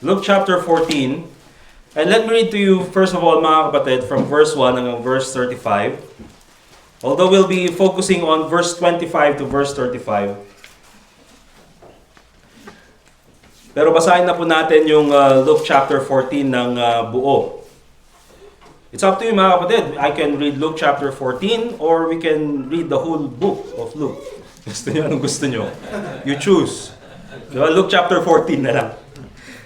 Luke chapter 14. And let me read to you, first of all, mga kapatid, from verse 1 hanggang verse 35. Although we'll be focusing on verse 25 to verse 35. Pero basahin na po natin yung Luke chapter 14 ng buo. It's up to you, mga kapatid. I can read Luke chapter 14 or we can read the whole book of Luke. Gusto niyo? Anong gusto niyo? You choose. Diba? Luke chapter 14 na lang.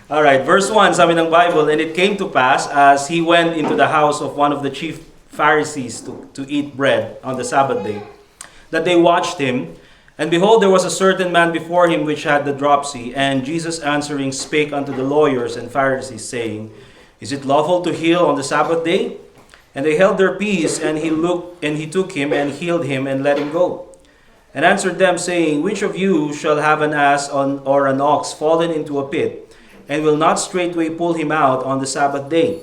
Alright, verse 1, sabi ng Bible, "And it came to pass, as he went into the house of one of the chief Pharisees to eat bread on the Sabbath day, that they watched him. And behold, there was a certain man before him which had the dropsy. And Jesus answering spake unto the lawyers and Pharisees, saying, Is it lawful to heal on the Sabbath day? And they held their peace, and he took him and healed him and let him go. And answered them, saying, Which of you shall have an ass or an ox fallen into a pit, and will not straightway pull him out on the Sabbath day?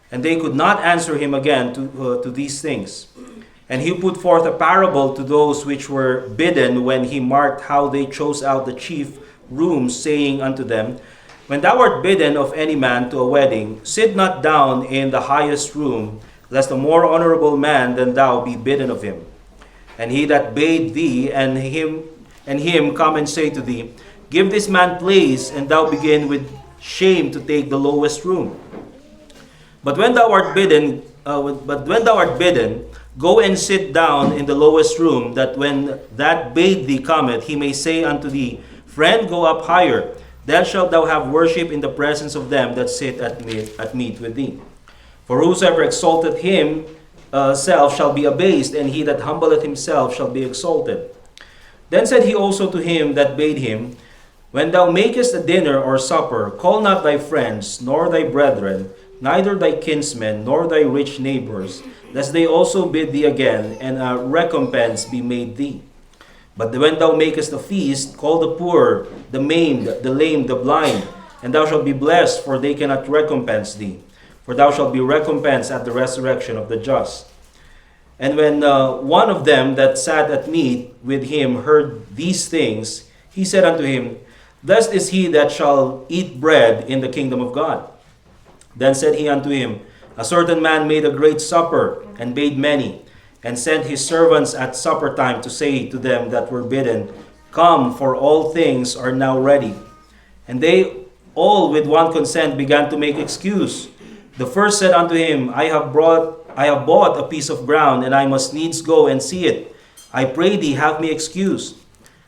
And they could not answer him again to these things. And he put forth a parable to those which were bidden, when he marked how they chose out the chief rooms, saying unto them, When thou art bidden of any man to a wedding, sit not down in the highest room, lest a more honorable man than thou be bidden of him. And he that bade thee and him come and say to thee, Give this man place, and thou begin with shame to take the lowest room. But when thou art bidden, go and sit down in the lowest room, that when that bade thee cometh, he may say unto thee, Friend, go up higher. Then shalt thou have worship in the presence of them that sit at meat with thee. For whosoever exalteth himself shall be abased, and he that humbleth himself shall be exalted. Then said he also to him that bade him, When thou makest a dinner or supper, call not thy friends, nor thy brethren, neither thy kinsmen, nor thy rich neighbors, lest they also bid thee again, and a recompense be made thee. But when thou makest a feast, call the poor, the maimed, the lame, the blind, and thou shalt be blessed, for they cannot recompense thee. For thou shalt be recompensed at the resurrection of the just. And when one of them that sat at meat with him heard these things, he said unto him, Blessed is he that shall eat bread in the kingdom of God. Then said he unto him, A certain man made a great supper, and bade many, and sent his servants at supper time to say to them that were bidden, Come, for all things are now ready. And they all with one consent began to make excuse. The first said unto him, I have bought a piece of ground, and I must needs go and see it. I pray thee, have me excused.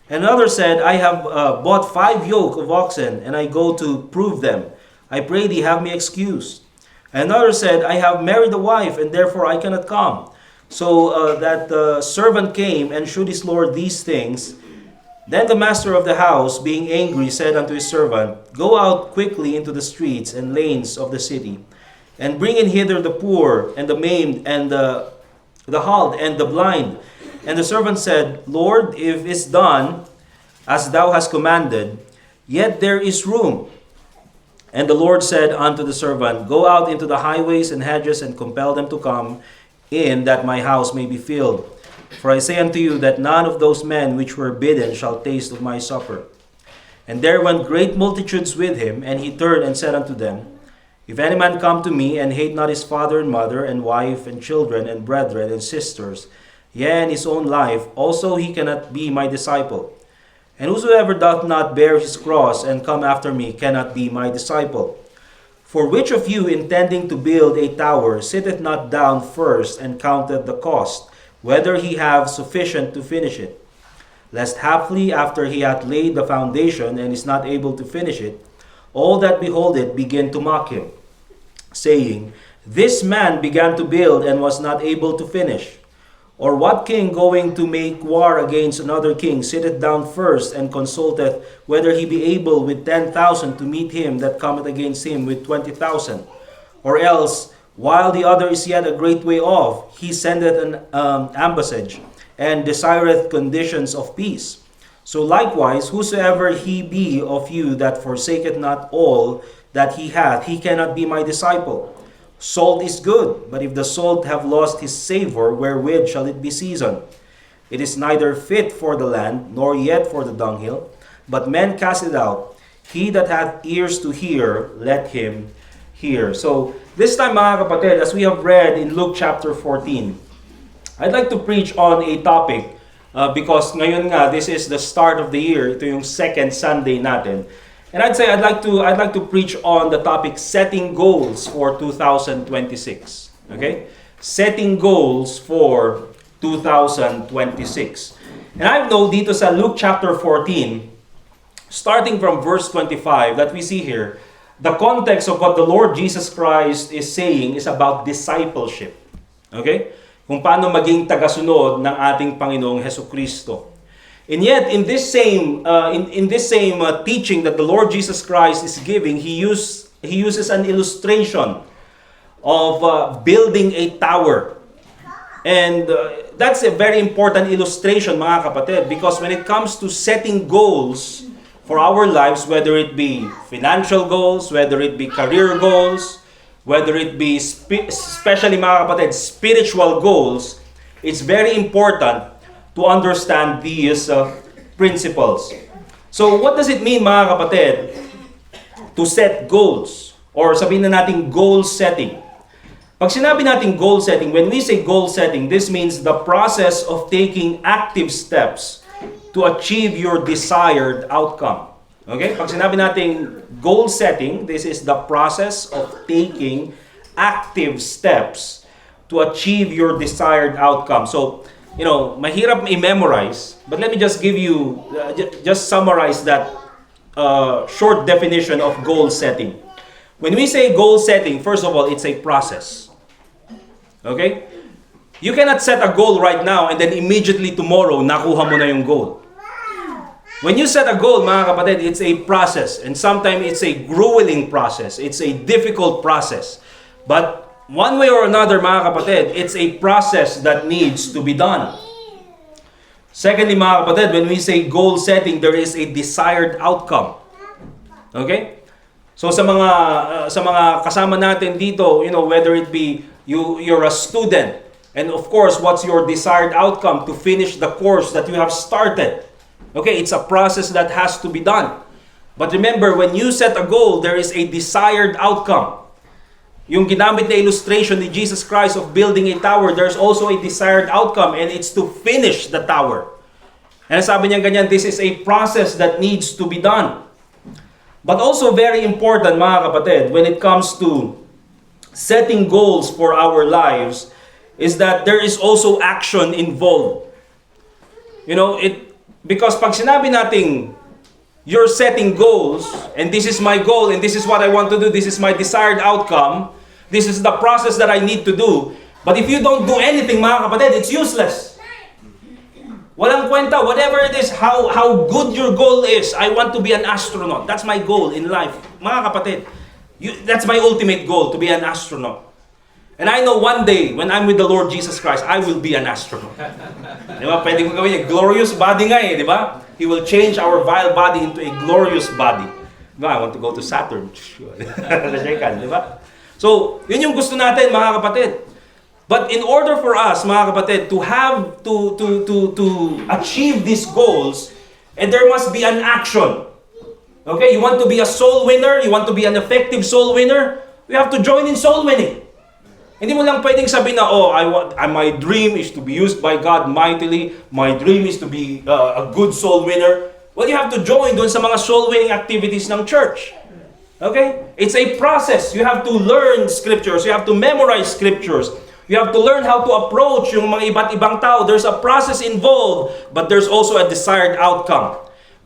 Another said, I have bought 5 yoke of oxen, and I go to prove them. I pray thee, have me excused. Another said, I have married a wife, and therefore I cannot come. So that the servant came and shewed his lord these things. Then the master of the house, being angry, said unto his servant, Go out quickly into the streets and lanes of the city, and bring in hither the poor, and the maimed, and the halt, and the blind. And the servant said, Lord, if it's done as thou hast commanded, yet there is room. And the Lord said unto the servant, Go out into the highways and hedges, and compel them to come in, that my house may be filled. For I say unto you, that none of those men which were bidden shall taste of my supper. And there went great multitudes with him, and he turned and said unto them, If any man come to me, and hate not his father and mother, and wife, and children, and brethren, and sisters, yea, and his own life, also he cannot be my disciple. And whosoever doth not bear his cross, and come after me, cannot be my disciple. For which of you, intending to build a tower, sitteth not down first, and counteth the cost, whether he have sufficient to finish it? Lest haply, after he hath laid the foundation, and is not able to finish it, all that behold it begin to mock him, saying, This man began to build, and was not able to finish. Or what king going to make war against another king sitteth down first, and consulteth whether he be able with 10,000 to meet him that cometh against him with 20,000? Or else, while the other is yet a great way off, he sendeth an ambassage, and desireth conditions of peace. So likewise, whosoever he be of you that forsaketh not all that he hath, he cannot be my disciple. Salt is good, but if the salt have lost his savor, wherewith shall it be seasoned? It is neither fit for the land, nor yet for the dunghill, but men cast it out. He that hath ears to hear, let him hear. So, this time mga kapatid, as we have read in Luke chapter 14, I'd like to preach on a topic because ngayon nga, this is the start of the year. Ito yung second Sunday natin. And I'd say I'd like to preach on the topic setting goals for 2026. Okay? Setting goals for 2026. And I know dito sa Luke chapter 14, starting from verse 25 that we see here, the context of what the Lord Jesus Christ is saying is about discipleship. Okay? Kung paano maging tagasunod ng ating Panginoong Hesukristo. And yet, in this same teaching that the Lord Jesus Christ is giving, He uses an illustration of building a tower. And that's a very important illustration, mga kapatid, because when it comes to setting goals for our lives, whether it be financial goals, whether it be career goals, whether it be especially mga kapatid, spiritual goals, it's very important to understand these principles. So what does it mean mga kapatid to set goals? Or sabihin na natin goal setting. Pag sinabi natin goal setting, when we say goal setting, this means the process of taking active steps to achieve your desired outcome. Okay? Pag sinabi natin goal setting, this is the process of taking active steps to achieve your desired outcome. So, mahirap i-memorize, but let me just give you, just summarize that short definition of goal setting. When we say goal setting, first of all, it's a process. Okay? You cannot set a goal right now and then immediately tomorrow, nakuha mo na yung goal. When you set a goal, mga kapatid, it's a process. And sometimes it's a grueling process. It's a difficult process. But one way or another, mga kapatid, it's a process that needs to be done. Secondly, mga kapatid, when we say goal setting, there is a desired outcome. Okay? So sa mga kasama natin dito, whether it be you're a student, and of course, what's your desired outcome to finish the course that you have started? Okay, it's a process that has to be done. But remember, when you set a goal, there is a desired outcome. Yung ginamit na illustration ni Jesus Christ of building a tower, there's also a desired outcome, and it's to finish the tower. And sabi niya ganyan, this is a process that needs to be done. But also very important, mga kapatid, when it comes to setting goals for our lives, is that there is also action involved. Because pag sinabi nating you're setting goals, and this is my goal, and this is what I want to do, this is my desired outcome, this is the process that I need to do. But if you don't do anything, mga kapatid, it's useless. Walang kwenta, whatever it is, how good your goal is. I want to be an astronaut. That's my goal in life. Mga kapatid, that's my ultimate goal, to be an astronaut. And I know one day, when I'm with the Lord Jesus Christ, I will be an astronaut. Di ba? Pwede ko gawin yung glorious body nga di ba? He will change our vile body into a glorious body. Di ba? I want to go to Saturn. Di ba? So, yun yung gusto natin, mga kapatid. But in order for us, mga kapatid, to have, to achieve these goals, and there must be an action. Okay? You want to be a soul winner? You want to be an effective soul winner? You have to join in soul winning. Hindi mo lang pwedeng sabihin na, my dream is to be used by God mightily. My dream is to be a good soul winner. Well, you have to join doon sa mga soul winning activities ng church. Okay? It's a process. You have to learn scriptures. You have to memorize scriptures. You have to learn how to approach yung mga iba't ibang tao. There's a process involved, but there's also a desired outcome.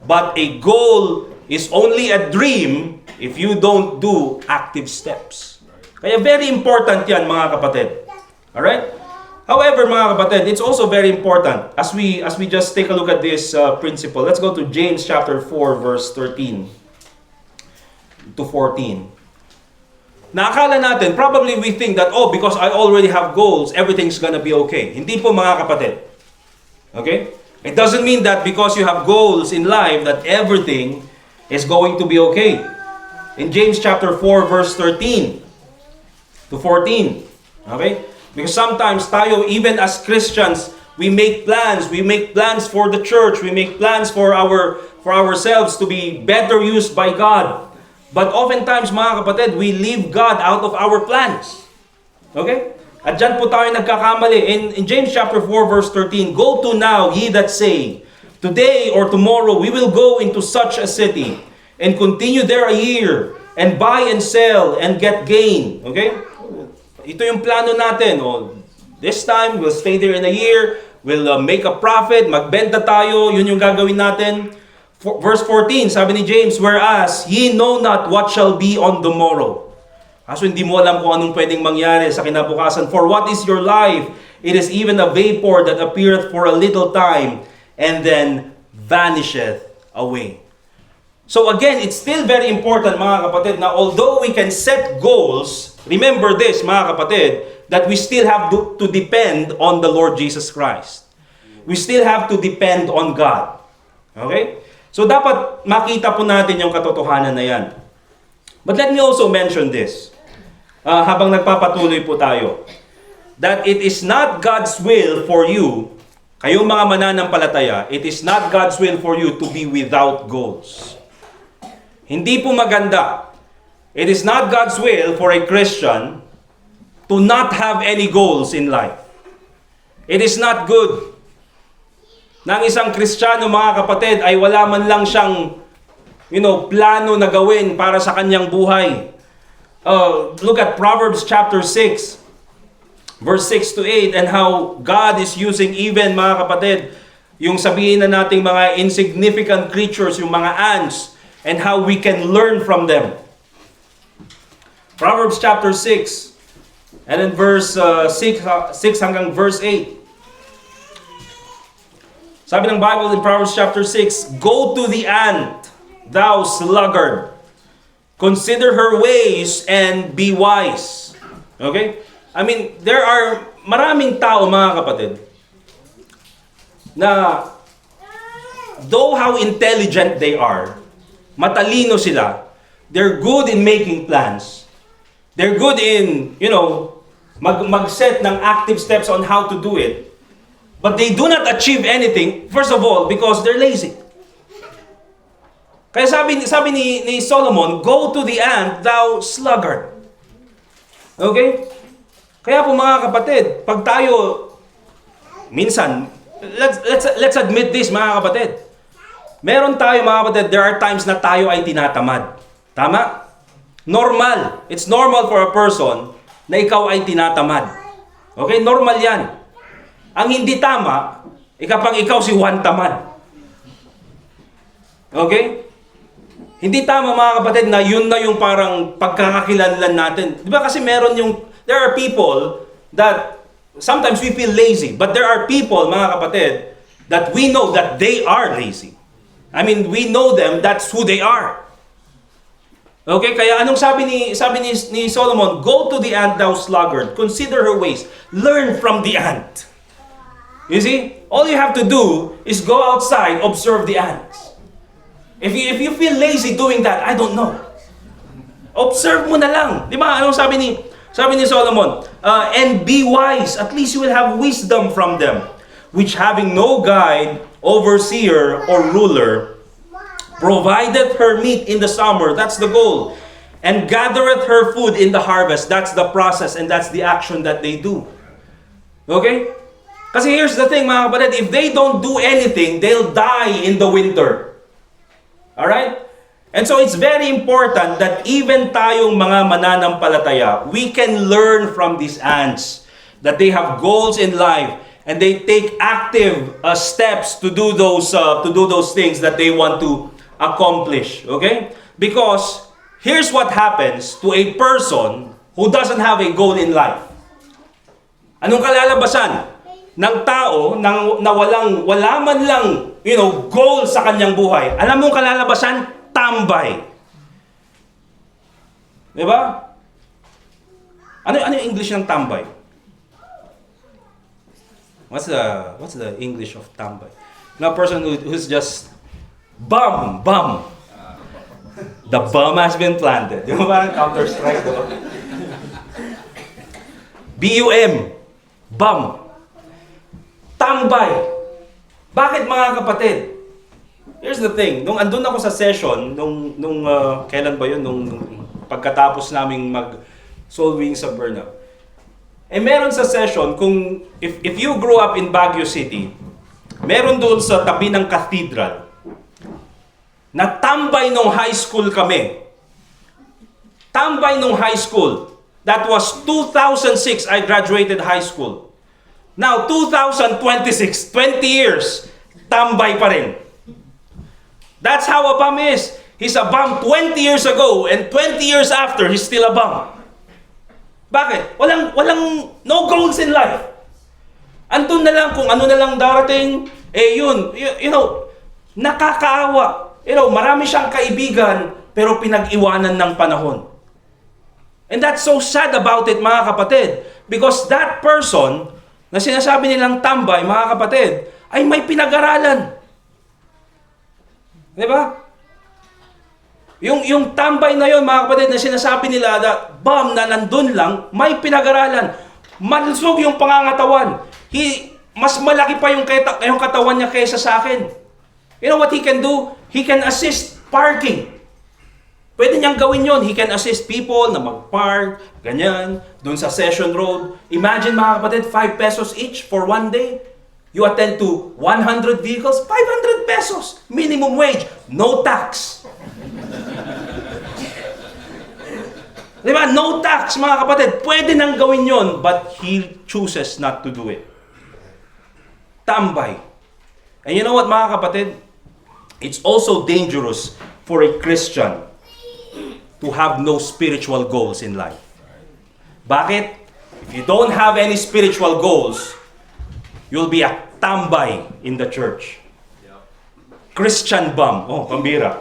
But a goal is only a dream if you don't do active steps. Kaya very important yan, mga kapatid. Alright? However, mga kapatid, it's also very important as we just take a look at this principle. Let's go to James chapter 4 verse 13 to 14. Naakala natin, probably we think that, because I already have goals, everything's gonna be okay. Hindi po, mga kapatid. Okay? It doesn't mean that because you have goals in life that everything is going to be okay. In James chapter 4 verse 13 to 14. Okay? Because sometimes tayo, even as Christians, We make plans. We make plans for the church. We make plans for ourselves to be better used by God. But oftentimes, mga kapatid, we leave God out of our plans. Okay? At dyan po tayo nagkakamali. In James chapter 4, verse 13, "Go to now, ye that say, today or tomorrow we will go into such a city, and continue there a year, and buy and sell, and get gain." Okay? Ito yung plano natin. This time, we'll stay there in a year, we'll make a profit, magbenta tayo, yun yung gagawin natin. Verse 14, sabi ni James, "Whereas ye know not what shall be on the morrow." Kaso hindi mo alam kung anong pwedeng mangyari sa kinabukasan. "For what is your life? It is even a vapor that appeareth for a little time, and then vanisheth away." So again, it's still very important, mga kapatid, na although we can set goals, remember this, mga kapatid, that we still have to depend on the Lord Jesus Christ. We still have to depend on God. Okay? So dapat makita po natin yung katotohanan na yan. But let me also mention this, habang nagpapatuloy po tayo, that it is not God's will for you, kayong mga mananampalataya, it is not God's will for you to be without goals. Hindi po maganda. It is not God's will for a Christian to not have any goals in life. It is not good na ang isang Kristiyano, mga kapatid, ay wala man lang siyang, plano na gawin para sa kanyang buhay. Look at Proverbs chapter 6, verse 6 to 8, and how God is using even, mga kapatid, yung sabihin na nating mga insignificant creatures, yung mga ants, and how we can learn from them. Proverbs chapter 6, and in verse 6 hanggang verse 8. Sabi ng Bible in Proverbs chapter 6, "Go to the ant, thou sluggard. Consider her ways and be wise." Okay? I mean, there are maraming tao, mga kapatid, na though how intelligent they are, matalino sila, they're good in making plans. They're good in, mag-set ng active steps on how to do it. But they do not achieve anything, first of all, because they're lazy. Kaya sabi ni Solomon, "Go to the ant, thou sluggard." Okay? Kaya po, mga kapatid, pag tayo, minsan, let's admit this, mga kapatid. Meron tayo, mga kapatid, there are times na tayo ay tinatamad. Tama? Normal. It's normal for a person na ikaw ay tinatamad. Okay? Normal yan. Ang hindi tama, kapag ikaw si Juan Tamad. Okay? Hindi tama, mga kapatid, na yun na yung parang pagkakakilanlan natin. Di ba kasi there are people that sometimes we feel lazy, but there are people, mga kapatid, that we know that they are lazy. I mean, we know them, that's who they are. Okay, kaya anong sabi ni Solomon? "Go to the ant, thou sluggard, consider her ways, learn from the ant." You see, all you have to do is go outside, observe the ants. If you feel lazy doing that, I don't know. Observe mo na lang. Di ba? Anong sabi ni Solomon? "And be wise, at least you will have wisdom from them, which having no guide, overseer, or ruler, provideth her meat in the summer," that's the goal, "and gathereth her food in the harvest," that's the process, and that's the action that they do. Okay? Kasi here's the thing, mga kapatid, if they don't do anything, they'll die in the winter. Alright? And so it's very important that even tayong mga mananampalataya, we can learn from these ants, that they have goals in life, and they take active steps to do those things that they want to accomplish. Okay? Because here's what happens to a person who doesn't have a goal in life. Anong kalalabasan ng tao na wala man lang, goal sa kanyang buhay? Alam mo kalalabasan? Tambay. Di ba? Ano yung English ng tambay? What's the English of tambay? A person who's just bum. The bomb has been planted. Di ba parang Counter-Strike? BUM. Bum. Tambay. Bakit mga kapatid? Here's the thing. Nung andun ako sa session, kailan ba yun? Nung pagkatapos naming mag-soul winning sa burnout. Meron sa session, kung if you grew up in Baguio City, meron doon sa tabi ng cathedral, na tambay nung high school kami. Tambay nung high school. That was 2006, I graduated high school. Now, 2026, 20 years, tambay pa rin. That's how a bum is. He's a bum 20 years ago, and 20 years after, he's still a bum. Bakit? Walang no goals in life. Andun na lang kung ano na lang darating, nakakaawa. Marami siyang kaibigan, pero pinag-iwanan ng panahon. And that's so sad about it, mga kapatid. Because that person, na sinasabi nilang tambay, mga kapatid, ay may pinag-aralan. Di ba? Yung tambay na yon, mga kapatid, na sinasabi nila na bum na nandun lang, may pinag-aralan. Malusog yung pangangatawan. Mas malaki pa yung katawan niya kaysa sa akin. You know what he can do? He can assist parking. Pwede niyang gawin yon. He can assist people na mag-park, ganyan, dun sa Session Road. Imagine, mga kapatid, 5 pesos each for one day. You attend to 100 vehicles, 500 pesos. Minimum wage, no tax. Diba? No tax, mga kapatid. Pwede nang gawin yon, but he chooses not to do it. Tambay. And you know what, mga kapatid? It's also dangerous for a Christian to have no spiritual goals in life. Bakit? If you don't have any spiritual goals, you'll be a tambay in the church. Christian bum. Oh, pambira.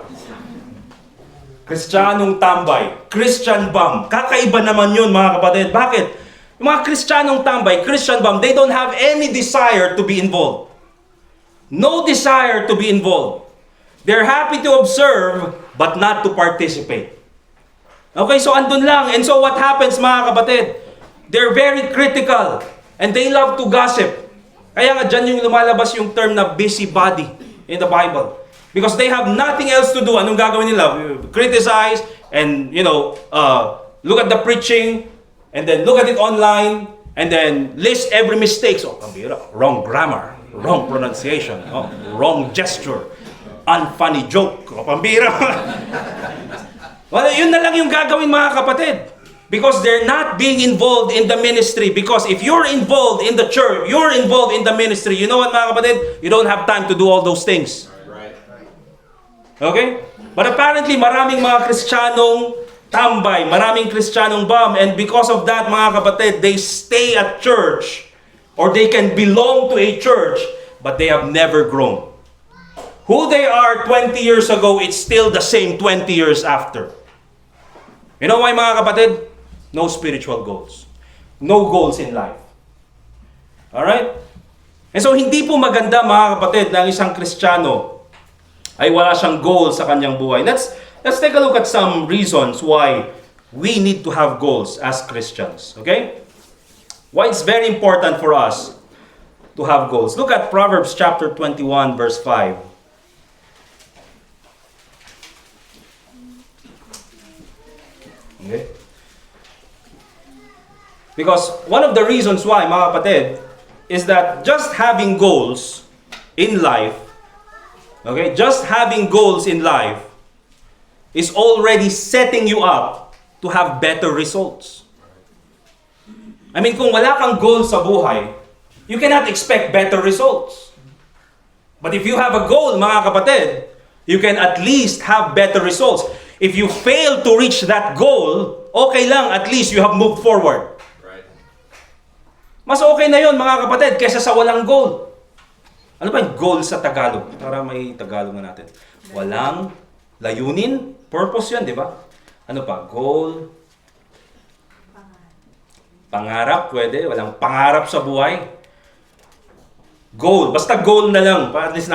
Kristyanong tambay. Christian bum. Kakaiba naman yun, mga kapatid. Bakit? Yung mga Kristyanong tambay, Christian bum, they don't have any desire to be involved. No desire to be involved. They're happy to observe, but not to participate. Okay, so andun lang. And so what happens, mga kapatid? They're very critical. And they love to gossip. Kaya nga dyan yung lumalabas yung term na busybody in the Bible. Because they have nothing else to do. Anong gagawin nila? Criticize and, look at the preaching and then look at it online and then list every mistake. So, pambira, wrong grammar, wrong pronunciation, wrong gesture, unfunny joke. Pambira. Well, yun na lang yung gagawin, mga kapatid. Because they're not being involved in the ministry. Because if you're involved in the church, you're involved in the ministry, you know what, mga kapatid? You don't have time to do all those things. Okay? But apparently, maraming mga Kristiyanong tambay, maraming Kristiyanong bum, and because of that, mga kapatid, they stay at church, or they can belong to a church, but they have never grown. Who they are 20 years ago, it's still the same 20 years after. You know why, mga kapatid? No spiritual goals. No goals in life. Alright? And so, hindi po maganda, mga kapatid, na ang isang Kristiyano ay wala siyang goal sa kanyang buhay. Let's take a look at some reasons why we need to have goals as Christians. Okay? Why it's very important for us to have goals. Look at Proverbs chapter 21, verse 5. Okay? Because one of the reasons why, mga kapatid, is that just having goals in life, okay, just having goals in life is already setting you up to have better results. I mean, kung wala kang goal sa buhay, you cannot expect better results. But if you have a goal, mga kapatid, you can at least have better results. If you fail to reach that goal, okay lang, at least you have moved forward. Mas okay na yun, mga kapatid, kaysa sa walang goal. Ano ba yung goal sa Tagalog? Para may Tagalog na natin. Walang layunin, purpose yun, di ba? Ano pa? Goal. Pangarap, pwede. Walang pangarap sa buhay. Goal. Basta goal na lang. Para at least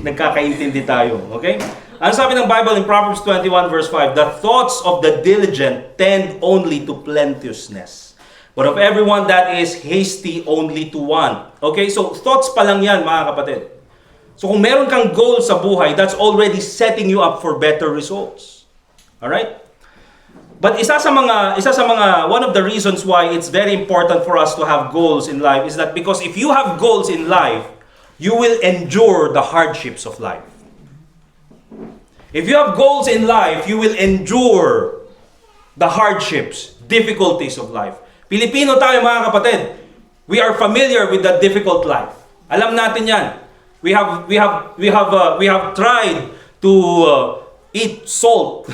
nagkakaintindi tayo. Okay? Ano sabi ng Bible in Proverbs 21 verse 5? The thoughts of the diligent tend only to plenteousness, But of everyone that is hasty only to one. Okay, so thoughts pa lang yan, mga kapatid. So kung meron kang goal sa buhay, that's already setting you up for better results. Alright? But isa sa mga, one of the reasons why it's very important for us to have goals in life is that because if you have goals in life, you will endure the hardships of life. If you have goals in life, you will endure the hardships, difficulties of life. Pilipino tayo, mga kapatid. We are familiar with the difficult life. Alam natin 'yan. We have tried to eat salt.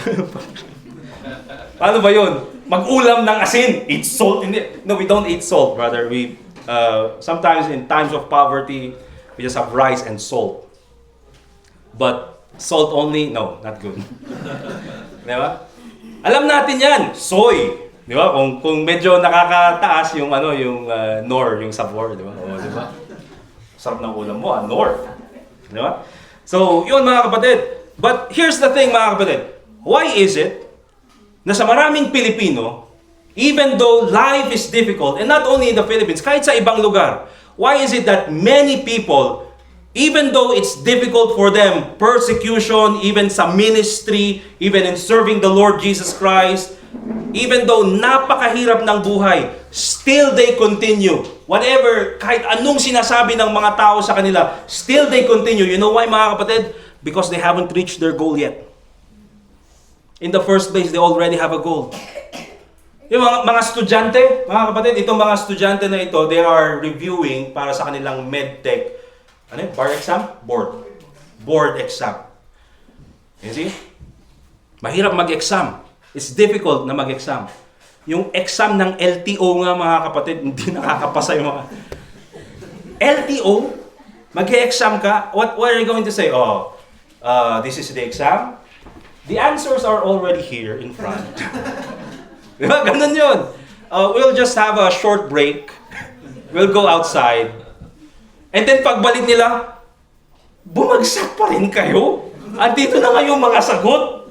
Paano ba 'yun? Mag-ulam ng asin, eat salt in it. No, we don't eat salt, brother. We sometimes in times of poverty, we just have rice and salt. But salt only, no, not good. Di ba? Alam natin 'yan, soy. Di ba? Kung medyo nakakataas yung nor, yung sabor, di ba? O, di ba? Sarap ng ulam mo, nor. Di ba? So, yun mga kapatid. But here's the thing mga kapatid. Why is it na sa maraming Pilipino, even though life is difficult, and not only in the Philippines, kahit sa ibang lugar, why is it that many people, even though it's difficult for them, persecution, even sa ministry, even in serving the Lord Jesus Christ, even though napakahirap ng buhay, still they continue. Whatever, kahit anong sinasabi ng mga tao sa kanila, still they continue. You know why, mga kapatid? Because they haven't reached their goal yet. In the first place, they already have a goal. Yung mga estudyante, mga kapatid, itong mga estudyante na ito, they are reviewing para sa kanilang medtech, bar exam? Board exam. You see? Mahirap mag-exam. It's difficult na mag-exam. Yung exam ng LTO nga, mga kapatid, hindi nakakapasa yung mga... LTO? Mag-e-exam ka? What are you going to say? This is the exam? The answers are already here in front. Diba? Ganun yun. We'll just have a short break. We'll go outside. And then pagbalik nila, bumagsak pa rin kayo. Andito na nga yung mga sagot.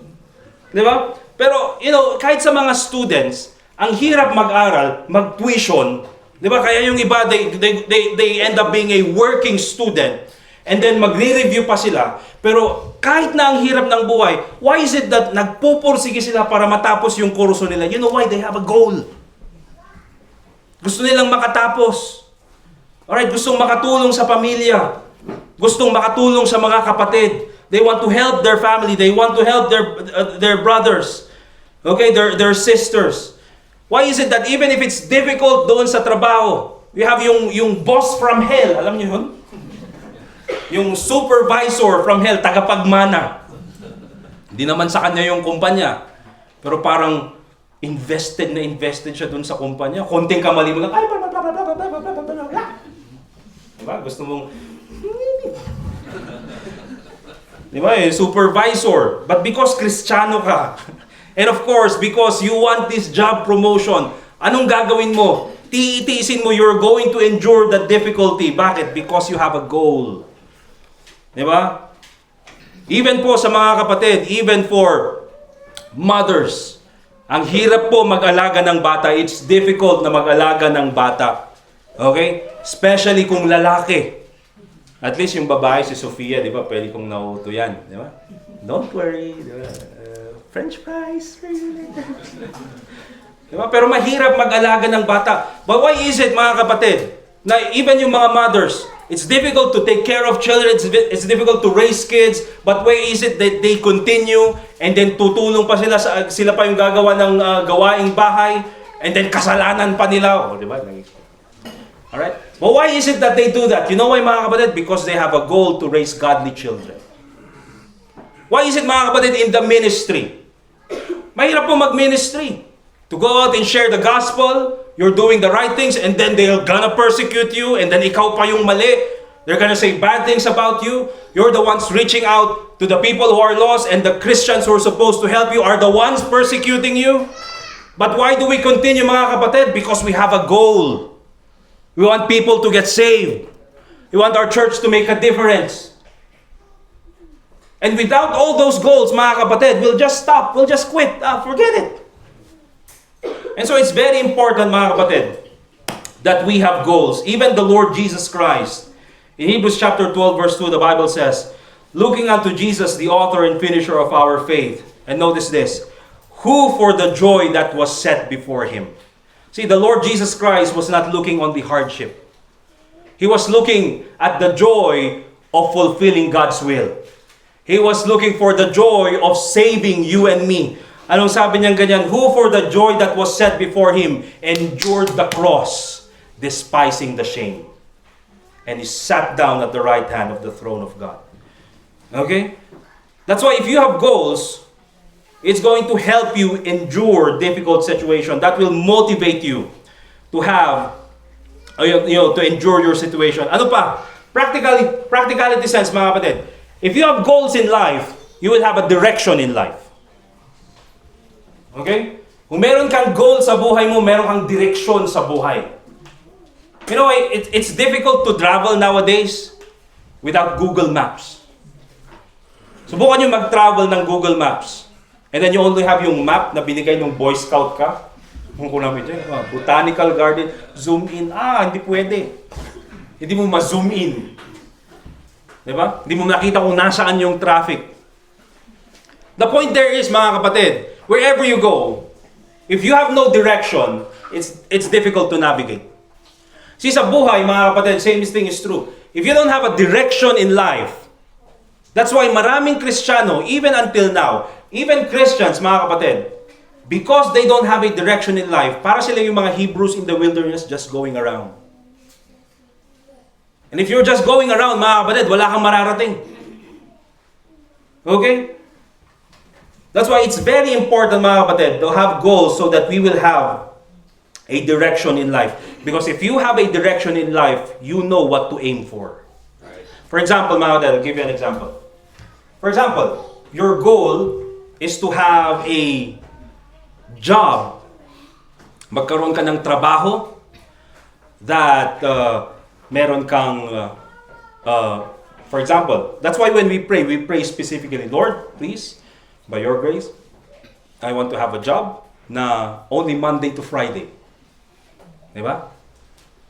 Diba? Pero, kahit sa mga students, ang hirap mag-aral, mag-tuition, di ba? Kaya yung iba, they end up being a working student, and then magre-review pa sila. Pero, kahit na ang hirap ng buhay, why is it that nagpupursige sila para matapos yung kurso nila? You know why? They have a goal. Gusto nilang makatapos. Alright, gustong makatulong sa pamilya. Gustong makatulong sa mga kapatid. They want to help their family. They want to help their brothers. Okay, their sisters. Why is it that even if it's difficult doon sa trabaho, we have yung boss from hell, alam niyo yun? Yung supervisor from hell, tagapagmana. Hindi naman sa kanya yung kumpanya. Pero parang invested siya doon sa kumpanya. Konting kamali mo lang, diba? Gusto mong... Diba? Supervisor. But because Kristiyano ka, and of course, because you want this job promotion, anong gagawin mo? Tiitiisin mo, you're going to endure the difficulty. Bakit? Because you have a goal. Diba? Even po sa mga kapatid, even for mothers, ang hirap po mag-alaga ng bata. It's difficult na mag-alaga ng bata. Okay? Especially kung lalaki. At least yung babae, si Sofia, di ba? Pwede kong nauto yan. Di ba? Don't worry. Di ba? French fries for you later. Di ba? Pero mahirap mag-alaga ng bata. But why is it, mga kapatid, na even yung mga mothers, it's difficult to take care of children, it's difficult to raise kids, but why is it that they continue, and then tutulong pa sila pa yung gagawa ng gawaing bahay, and then kasalanan pa nila. O, di ba? Alright? But why is it that they do that? You know why, mga kapatid? Because they have a goal to raise godly children. Why is it, mga kapatid, in the ministry? Mahirap po mag-ministry. To go out and share the gospel, you're doing the right things, and then they're gonna persecute you, and then ikaw pa yung mali. They're gonna say bad things about you. You're the ones reaching out to the people who are lost, and the Christians who are supposed to help you are the ones persecuting you. But why do we continue, mga kapatid? Because we have a goal. We want people to get saved. We want our church to make a difference. And without all those goals, mga kapatid, we'll just stop. We'll just quit. Forget it. And so it's very important, mga kapatid, that we have goals. Even the Lord Jesus Christ, in Hebrews chapter 12, verse 2, the Bible says, looking unto Jesus, the author and finisher of our faith. And notice this, who for the joy that was set before him. See, the Lord Jesus Christ was not looking on the hardship. He was looking at the joy of fulfilling God's will. He was looking for the joy of saving you and me. Anong sabi niya ganyan? Who for the joy that was set before him endured the cross, despising the shame. And he sat down at the right hand of the throne of God. Okay? That's why if you have goals, it's going to help you endure difficult situation. That will motivate you to have, to endure your situation. Ano pa? Practicality sense, mga kapatid. If you have goals in life, you will have a direction in life. Okay? Kung meron kang goal sa buhay mo, meron kang direksyon sa buhay. You know, it's difficult to travel nowadays without Google Maps. Subukan nyo mag-travel ng Google Maps. And then you only have yung map na binigay ng Boy Scout ka. Kung namin dyan, Botanical Garden, zoom in. Hindi pwede. Hindi mo ma-zoom in. Diba? Hindi mo nakita kung nasaan yung traffic. The point there is, mga kapatid, wherever you go, if you have no direction, it's difficult to navigate. See, sa buhay, mga kapatid, same thing is true. If you don't have a direction in life, that's why maraming Kristiyano, even until now, even Christians, mga kapatid, because they don't have a direction in life, para sila yung mga Hebrews in the wilderness just going around. And if you're just going around, mga kapatid, wala kang mararating. Okay? That's why it's very important, mga kapatid, to have goals so that we will have a direction in life. Because if you have a direction in life, you know what to aim for. Right. For example, mga kapatid, I'll give you an example. For example, your goal is to have a job. Magkaroon ka ng trabaho that meron kang, for example, that's why when we pray specifically, Lord, please, by your grace, I want to have a job na only Monday to Friday. Diba?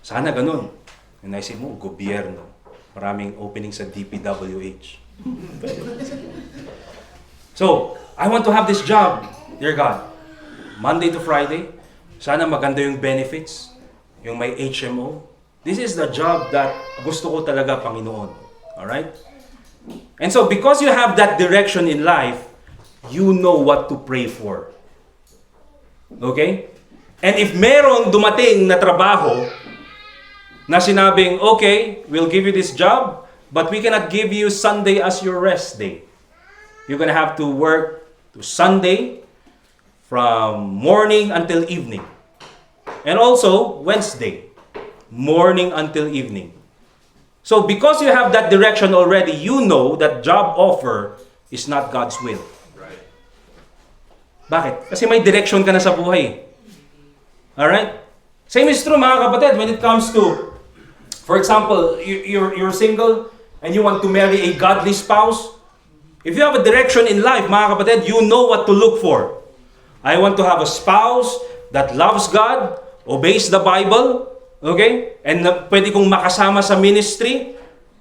Sana ganun. And naisip mo, gobyerno. Maraming opening sa DPWH. So, I want to have this job, dear God. Monday to Friday. Sana maganda yung benefits. Yung may HMO. This is the job that gusto ko talaga, Panginoon. Alright? And so, because you have that direction in life, you know what to pray for. Okay? And if meron dumating na trabaho na sinabing, okay, we'll give you this job, but we cannot give you Sunday as your rest day. You're gonna have to work to Sunday from morning until evening. And also, Wednesday, morning until evening. So, because you have that direction already, you know that job offer is not God's will. Right. Bakit? Kasi may direction ka na sa buhay. Alright? Same is true, mga kapatid, when it comes to, for example, you're single and you want to marry a godly spouse. If you have a direction in life, mga kapatid, you know what to look for. I want to have a spouse that loves God, obeys the Bible, okay? And pwede kong makasama sa ministry.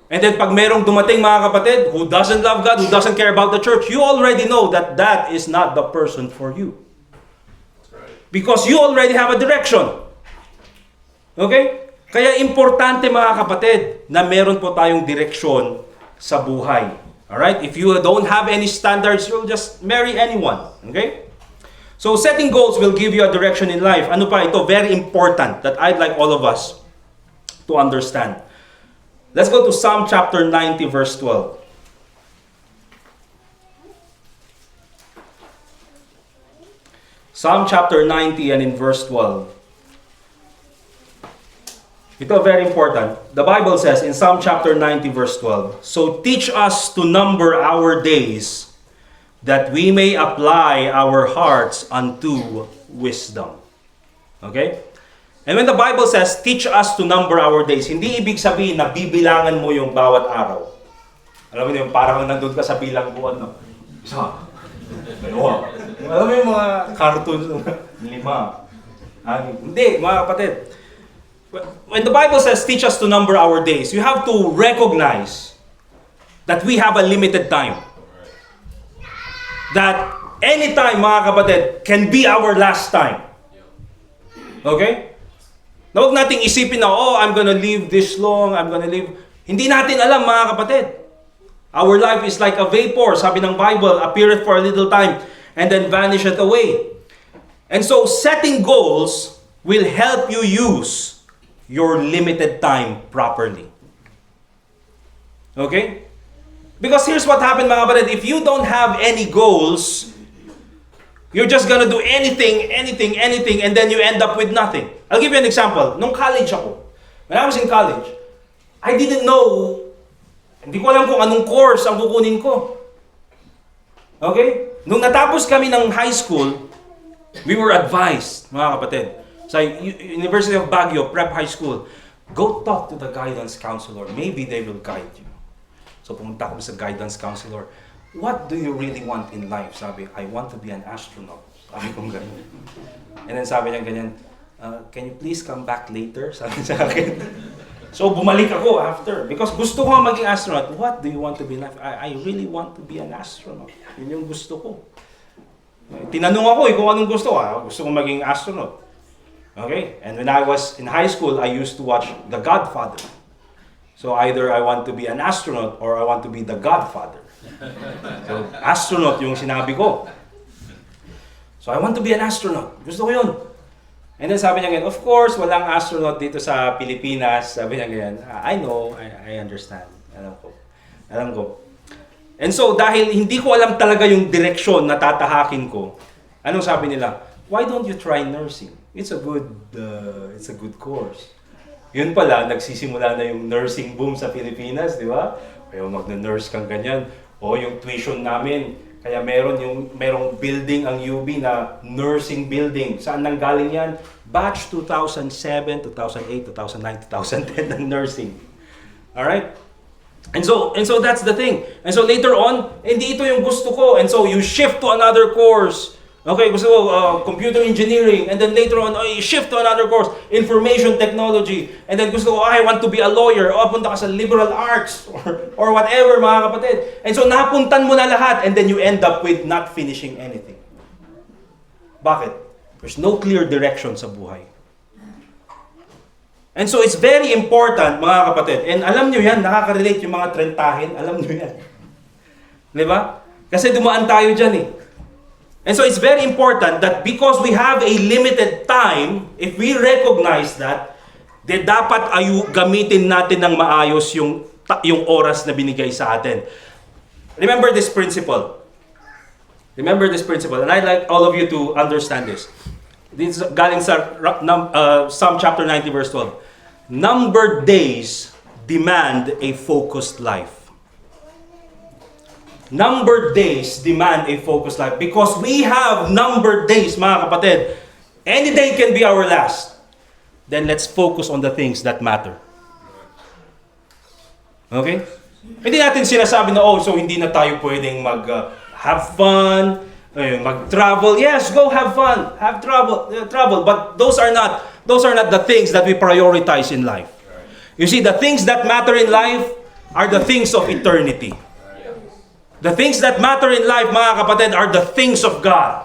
And then pag merong dumating, mga kapatid, who doesn't love God, who doesn't care about the church, you already know that that is not the person for you. Because you already have a direction. Okay? Kaya importante, mga kapatid, na meron po tayong direksyon sa buhay. Alright? If you don't have any standards, you'll just marry anyone. Okay? So, setting goals will give you a direction in life. Ano pa ito? Very important that I'd like all of us to understand. Let's go to Psalm chapter 90, verse 12. Psalm chapter 90 and in verse 12. Ito very important. The Bible says in Psalm chapter 90 verse 12, so teach us to number our days that we may apply our hearts unto wisdom. Okay? And when the Bible says teach us to number our days, hindi ibig sabihin na bibilangan mo yung bawat araw. Alam mo yung parang nandun ka sa bilang buwan, no? Isa, dalawa. Alam mo yung mga cartoons, 5, Hindi, mga kapatid. When the Bible says, teach us to number our days, you have to recognize that we have a limited time. That any time, mga kapatid, can be our last time. Okay? Na huwag nating isipin na, oh, I'm gonna live this long, I'm gonna live... Hindi natin alam, mga kapatid. Our life is like a vapor, sabi ng Bible, appeareth for a little time, and then vanisheth away. And so, setting goals will help you use your limited time properly. Okay? Because here's what happened, mga kapatid. If you don't have any goals, you're just gonna do anything, and then you end up with nothing. I'll give you an example. Nung college ako, when I was in college, I didn't know, hindi ko alam kung anong course ang kukunin ko. Okay? Nung natapos kami ng high school, we were advised, mga kapatid, sa University of Baguio, Prep High School, go talk to the guidance counselor. Maybe they will guide you. So pumunta kami sa guidance counselor. What do you really want in life? Sabi, I want to be an astronaut. Sabi kong ganyan. And then sabi niya ganyan, can you please come back later? Sabi sa akin. So bumalik ako after. Because gusto ko maging astronaut. What do you want to be in life? I really want to be an astronaut. Yun yung gusto ko. Tinanong ako kung anong gusto ko. Gusto ko maging astronaut. Okay? And when I was in high school, I used to watch The Godfather. So either I want to be an astronaut or I want to be the Godfather. So astronaut yung sinabi ko. So I want to be an astronaut. Gusto ko yun. And then sabi niya ganyan, of course, walang astronaut dito sa Pilipinas. Sabi niya ganyan, I know, I understand. Alam ko. And so dahil hindi ko alam talaga yung direksyon na tatahakin ko, anong sabi nila? Why don't you try nursing? It's a good course. Yun pala, nagsisimula na yung nursing boom sa Pilipinas, di ba? Kaya mag-nurse kang ganyan. O yung tuition namin, kaya merong building ang UB na nursing building. Saan nanggaling yan? Batch 2007, 2008, 2009, 2010 ng nursing. Alright? And so that's the thing. And so later on, hindi ito yung gusto ko. And so you shift to another course. Okay, gusto ko computer engineering, and then later on, you shift to another course, information technology, and then gusto ko, I want to be a lawyer, o punta ka sa liberal arts, or whatever, mga kapatid. And so napuntan mo na lahat, and then you end up with not finishing anything. Bakit? There's no clear direction sa buhay. And so it's very important, mga kapatid, and alam nyo yan, nakaka-relate yung mga trentahin, alam nyo yan. Di ba? Kasi dumaan tayo dyan eh. And so it's very important that because we have a limited time, if we recognize that, dapat gamitin natin ng maayos yung oras na binigay sa atin. Remember this principle. And I'd like all of you to understand this. This is galing sa Psalm chapter 90 verse 12. Numbered days demand a focused life. Numbered days demand a focused life. Because we have numbered days, mga kapatid. Any day can be our last. Then let's focus on the things that matter. Okay? Hindi natin sinasabi na, so hindi na tayo pwedeng have fun, mag-travel. Yes, go have fun, have travel. But those are not the things that we prioritize in life. You see, the things that matter in life are the things of eternity. The things that matter in life, mga kapatid, are the things of God.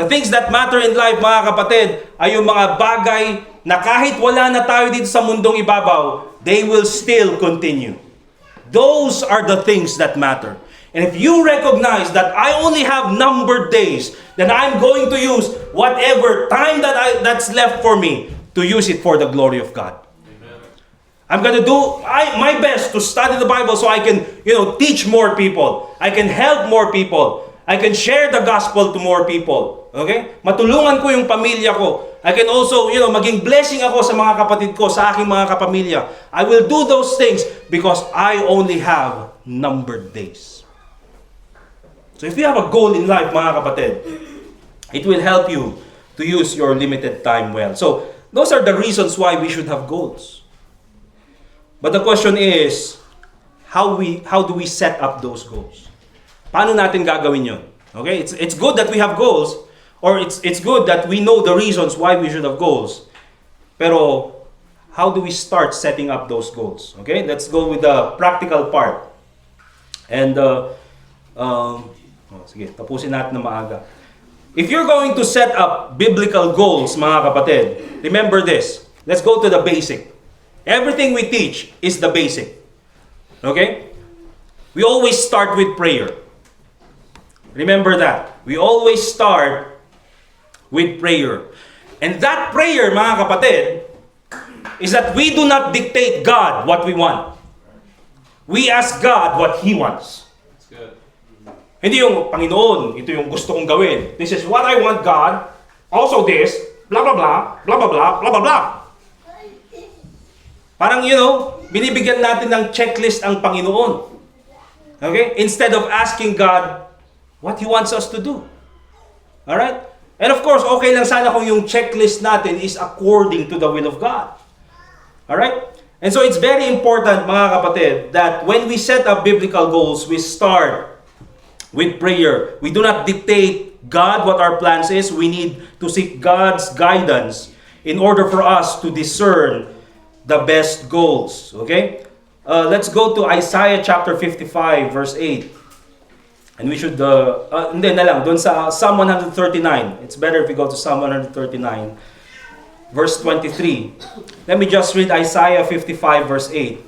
The things that matter in life, mga kapatid, ay yung mga bagay na kahit wala na tayo dito sa mundong ibabaw, they will still continue. Those are the things that matter. And if you recognize that I only have numbered days, then I'm going to use whatever time that's left for me to use it for the glory of God. I'm going to do my best to study the Bible so I can, teach more people. I can help more people. I can share the gospel to more people. Okay? Matulungan ko yung pamilya ko. I can also, maging blessing ako sa mga kapatid ko, sa aking mga kapamilya. I will do those things because I only have numbered days. So if you have a goal in life, mga kapatid, it will help you to use your limited time well. So those are the reasons why we should have goals. But the question is, how do we set up those goals? Paano natin gagawin yun? Okay? It's good that we have goals. or it's good that we know the reasons why we should have goals. Pero how do we start setting up those goals? Okay, let's go with the practical part. And sige, tapusin natin na maaga. If you're going to set up biblical goals, mga kapatid, remember this. Let's go to the basic. Everything we teach is the basic. Okay? We always start with prayer. Remember that. We always start with prayer. And that prayer, mga kapatid, is that we do not dictate God what we want. We ask God what He wants. That's good. Hindi yung, Panginoon, ito yung gusto kong gawin. This is what I want, God. Also this, blah, blah, blah, blah, blah, blah, blah, blah, blah. Parang, binibigyan natin ng checklist ang Panginoon. Okay? Instead of asking God what He wants us to do. Alright? And of course, okay lang sana kung yung checklist natin is according to the will of God. Alright? And so it's very important, mga kapatid, that when we set up biblical goals, we start with prayer. We do not dictate God what our plans is. We need to seek God's guidance in order for us to discern the best goals. Okay? Let's go to Isaiah chapter 55, verse 8. And we should, hindi na lang, doon sa Psalm 139. It's better if we go to Psalm 139, verse 23. Let me just read Isaiah 55, verse 8,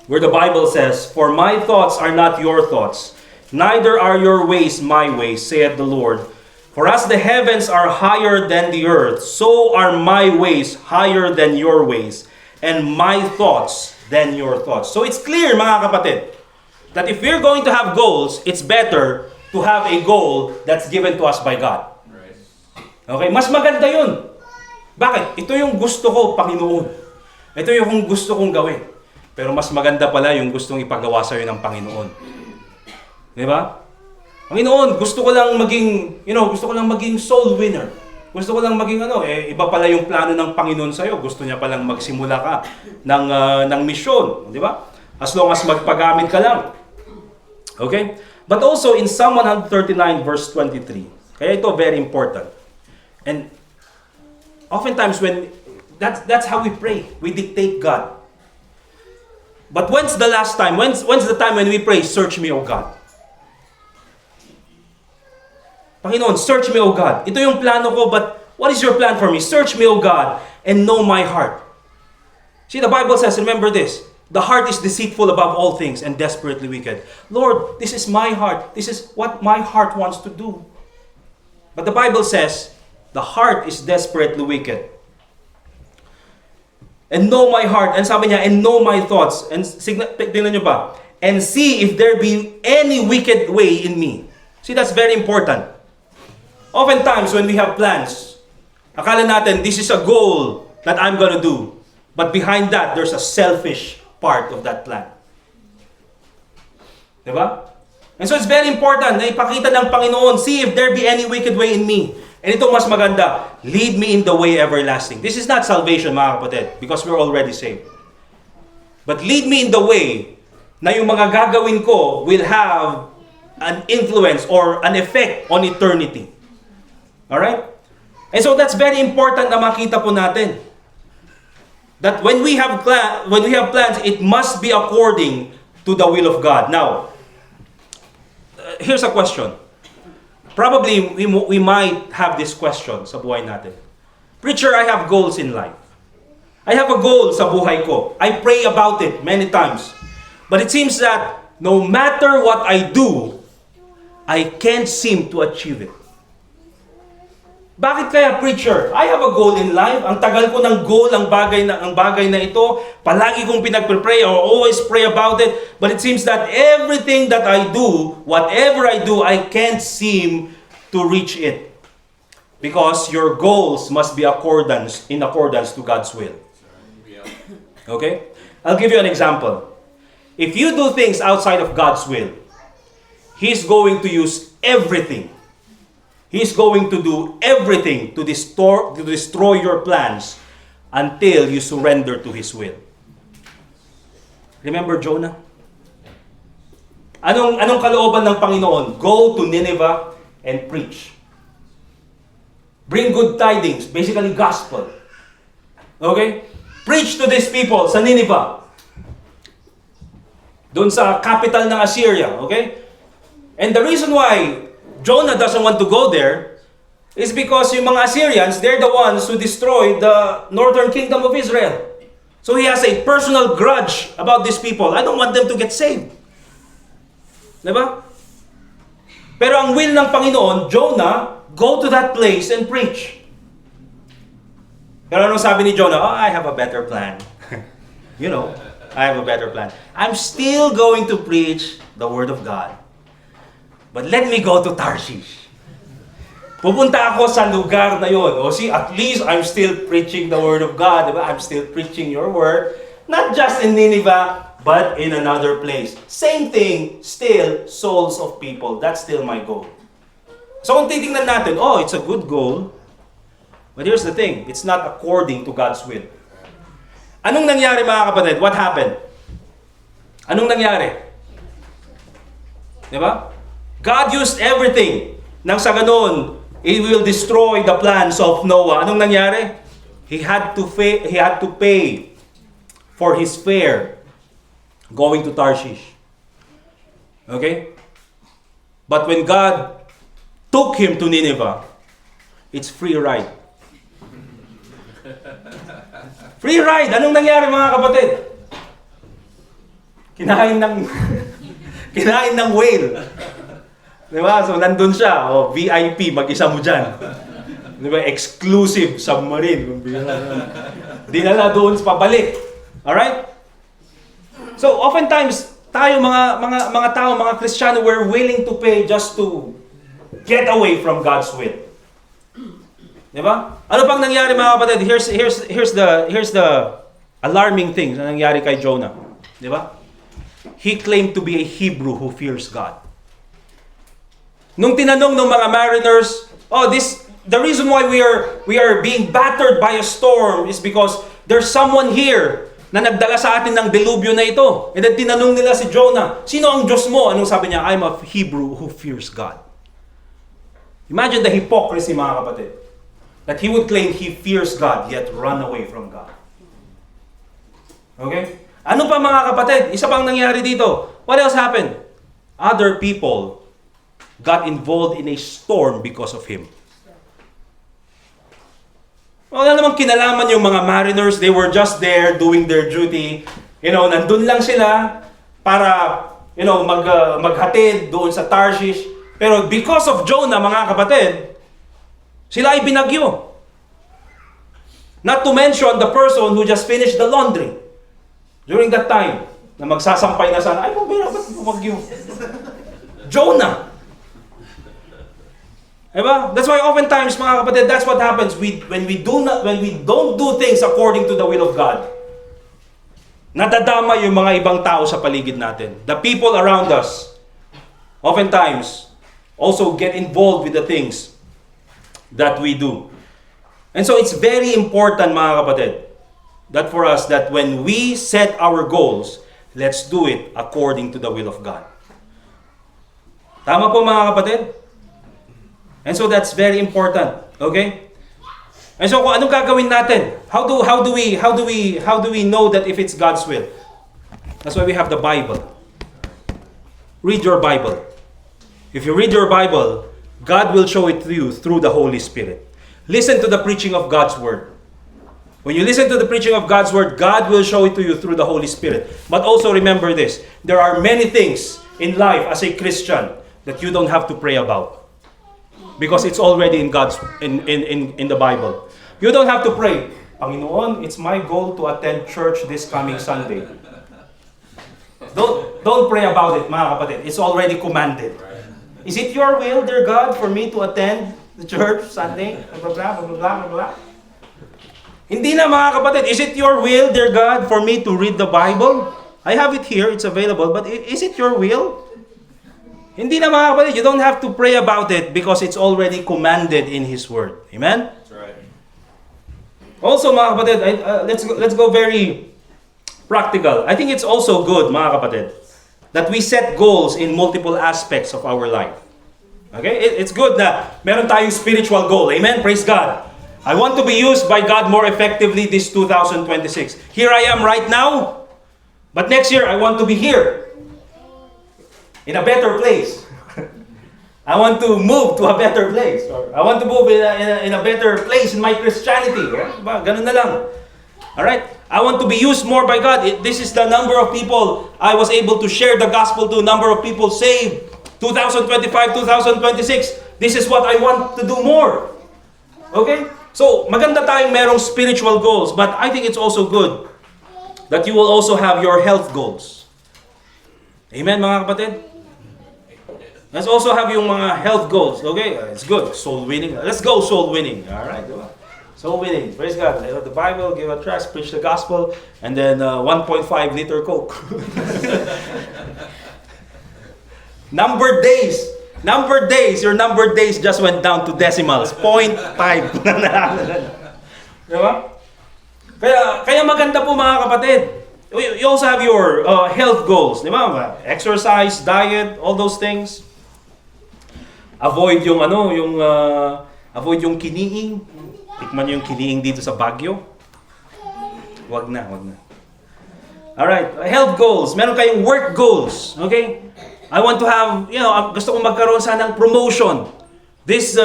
where the Bible says, "For my thoughts are not your thoughts, neither are your ways my ways, saith the Lord. For as the heavens are higher than the earth, so are my ways higher than your ways, and my thoughts than your thoughts." So it's clear, mga kapatid, that if we're going to have goals, it's better to have a goal that's given to us by God. Right. Okay? Mas maganda yun. Bakit? Ito yung gusto ko, Panginoon. Ito yung gusto kong gawin. Pero mas maganda pala yung gustong ipagawa sa'yo ng Panginoon. Di ba? Panginoon, gusto ko lang maging soul winner. Gusto ko lang maging iba pala yung plano ng Panginoon sa'yo. Gusto niya palang magsimula ka ng misyon. Di ba? As long as magpagamit ka lang. Okay? But also in Psalm 139 verse 23. Kaya ito very important. And oftentimes when that's how we pray. We dictate God. But when's the last time? When's the time when we pray, "Search me, O God"? Panginoon, search me, O God. Ito yung plano ko, but what is your plan for me? Search me, O God, and know my heart. See, the Bible says, remember this, the heart is deceitful above all things and desperately wicked. Lord, this is my heart. This is what my heart wants to do. But the Bible says, the heart is desperately wicked. And know my heart. And sabi niya, and know my thoughts. And tingnan niyo ba? And see if there be any wicked way in me. See, that's very important. Oftentimes, when we have plans, akala natin, this is a goal that I'm gonna do. But behind that, there's a selfish part of that plan. Diba? And so it's very important na ipakita ng Panginoon, see if there be any wicked way in me. And ito mas maganda, lead me in the way everlasting. This is not salvation, mga kapatid, because we're already saved. But lead me in the way na yung mga gagawin ko will have an influence or an effect on eternity. Alright? And so that's very important na makita po natin. That when we have plans, it must be according to the will of God. Now, here's a question. Probably we might have this question sa buhay natin. Preacher, I have goals in life. I have a goal sa buhay ko. I pray about it many times. But it seems that no matter what I do, I can't seem to achieve it. Bakit kaya, preacher? I have a goal in life. Ang tagal ko ng goal, ang bagay na ito. Palagi kong pinagpre-pray or always pray about it. But it seems that everything that I do, whatever I do, I can't seem to reach it. Because your goals must be in accordance to God's will. Okay? I'll give you an example. If you do things outside of God's will, He's going to use everything. He's going to do everything to destroy your plans until you surrender to His will. Remember Jonah? Anong kalooban ng Panginoon? Go to Nineveh and preach. Bring good tidings, basically gospel. Okay? Preach to these people sa Nineveh. Doon sa capital ng Assyria, okay? And the reason why Jonah doesn't want to go there is because yung mga Assyrians, they're the ones who destroyed the northern kingdom of Israel. So he has a personal grudge about these people. I don't want them to get saved. Diba? Pero ang will ng Panginoon, Jonah, go to that place and preach. Pero anong sabi ni Jonah? Oh, I have a better plan. You know, I have a better plan. I'm still going to preach the Word of God. But let me go to Tarshish. Pupunta ako sa lugar na yon. O see, at least I'm still preaching the Word of God. Diba? I'm still preaching your Word. Not just in Nineveh, but in another place. Same thing, still, souls of people. That's still my goal. So kung titingnan natin, oh, it's a good goal. But here's the thing, it's not according to God's will. Anong nangyari mga kapatid? What happened? Anong nangyari? Diba? God used everything. Nang sa ganun, He will destroy the plans of Noah. Anong nangyari? He had to pay for his fare going to Tarshish. Okay? But when God took him to Nineveh, it's free ride. Free ride! Anong nangyari mga kapatid? Kinain ng whale. Diba? So nandun siya. Oh, VIP, mag-isa mo dyan. Diba? Exclusive submarine. Dinala doon sa pabalik. Alright? So oftentimes, tayo mga tao, mga Kristiyano, we're willing to pay just to get away from God's will. Diba? Ano pang nangyari mga kapatid? Here's the alarming thing na nangyari kay Jonah. Diba? He claimed to be a Hebrew who fears God. Nung tinanong ng mga mariners, the reason why we are being battered by a storm is because there's someone here na nagdala sa atin ng delubyo na ito. And then tinanong nila si Jonah, sino ang Diyos mo? Anong sabi niya? I'm a Hebrew who fears God. Imagine the hypocrisy mga kapatid. That he would claim he fears God, yet run away from God. Okay? Ano pa mga kapatid? Isa pang nangyari dito. What else happened? Other people got involved in a storm because of him. Wala namang kinalaman yung mga mariners. They were just there doing their duty. Nandun lang sila para, maghatid doon sa Tarshish. Pero because of Jonah, mga kapatid, sila ay binagyo. Not to mention the person who just finished the laundry during that time na magsasampay na sana, ay, ba't bumagyo? Jonah. Diba? That's why oftentimes, mga kapatid, that's what happens when we don't do things according to the will of God. Nadadama yung mga ibang tao sa paligid natin. The people around us oftentimes also get involved with the things that we do. And so it's very important mga kapatid that for us that when we set our goals, let's do it according to the will of God. Tama po mga kapatid? And so that's very important, okay? And so kung anong gagawin natin? How do we know that if it's God's will? That's why we have the Bible. Read your Bible. If you read your Bible, God will show it to you through the Holy Spirit. Listen to the preaching of God's Word. When you listen to the preaching of God's Word, God will show it to you through the Holy Spirit. But also remember this, there are many things in life as a Christian that you don't have to pray about. Because it's already in in the Bible. You don't have to pray, Panginoon, it's my goal to attend church this coming Sunday. Don't pray about it, mga kapatid. It's already commanded. Is it your will, dear God, for me to attend the church Sunday? Blah, blah, blah, blah, blah, blah. Hindi na mga kapatid. Is it your will, dear God, for me to read the Bible? I have it here. It's available. But is it your will? Hindi na mga kapatid. You don't have to pray about it because it's already commanded in His Word. Amen? That's right. Also mga kapatid, let's go very practical. I think it's also good mga kapatid that we set goals in multiple aspects of our life. Okay? It's good na meron tayong spiritual goal. Amen? Praise God. I want to be used by God more effectively this 2026. Here I am right now, but next year I want to be here. In a better place. I want to move to a better place. Or I want to move in a better place in my Christianity. Diba? Ganun na lang. Alright? I want to be used more by God. This is the number of people I was able to share the gospel to. Number of people saved. 2025, 2026. This is what I want to do more. Okay? So, maganda tayong merong spiritual goals. But I think it's also good that you will also have your health goals. Amen, mga kapatid? Let's also have yung mga health goals. Okay? It's good. Soul winning. Let's go soul winning. Alright, diba? Soul winning. Praise God. The Bible, give a trust, preach the gospel, and then 1.5 liter Coke. Numbered days. Your numbered days just went down to decimals. 0.5. Diba? Kaya maganda po mga kapatid. You also have your health goals. Diba? Exercise, diet, all those things. Avoid yung avoid yung kiniing. Tikman niyo yung kiniing dito sa Baguio. Wag na. Alright, health goals. Meron kayong work goals. Okay? I want to have, gusto kong magkaroon sana ng promotion this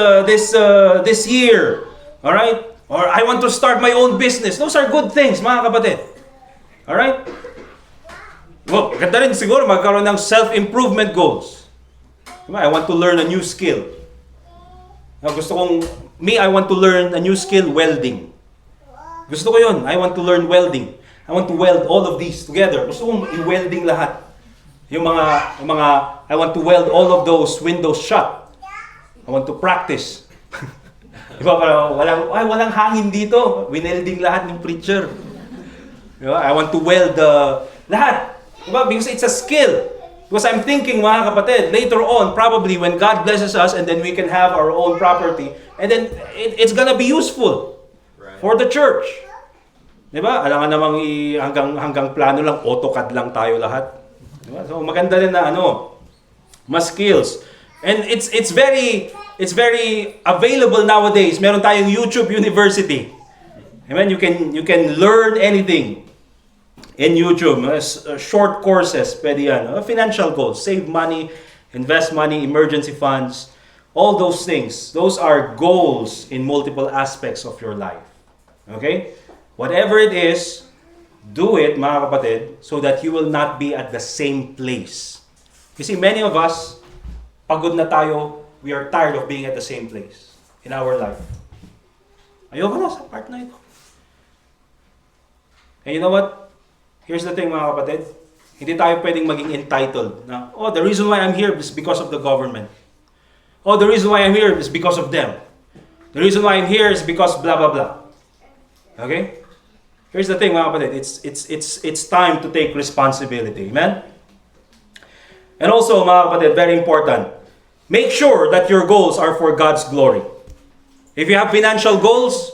year. Alright? Or I want to start my own business. Those are good things, mga kapatid. Alright? Well, ganda rin siguro magkaroon ng self-improvement goals. I want to learn a new skill. I want to learn a new skill, welding. Gusto ko yun. I want to learn welding. I want to weld all of these together. Gusto kong i-welding lahat. Yung mga, I want to weld all of those windows shut. I want to practice. Diba, walang hangin dito. Winelding lahat ng preacher. Diba? I want to weld lahat. Diba? Because it's a skill. Because I'm thinking, mga kapatid, later on, probably when God blesses us and then we can have our own property, and then it's gonna be useful for the church. Diba? Alam nga namang hanggang plano lang, AutoCAD lang tayo lahat. Diba? So maganda rin na mas skills. And it's very available nowadays. Meron tayong YouTube University. Amen. You can learn anything in YouTube. Short courses, pwede yan. Financial goals, save money, invest money, emergency funds, all those things. Those are goals in multiple aspects of your life. Okay? Whatever it is, do it, mga kapatid, so that you will not be at the same place. You see, many of us, pagod na tayo, we are tired of being at the same place in our life. Ayoko na sa part na ito. And you know what? Here's the thing, mga kapatid. Hindi tayo pwedeng maging entitled na, the reason why I'm here is because of the government. The reason why I'm here is because of them. The reason why I'm here is because blah, blah, blah. Okay? Here's the thing, mga kapatid. It's time to take responsibility. Amen? And also, mga kapatid, very important. Make sure that your goals are for God's glory. If you have financial goals,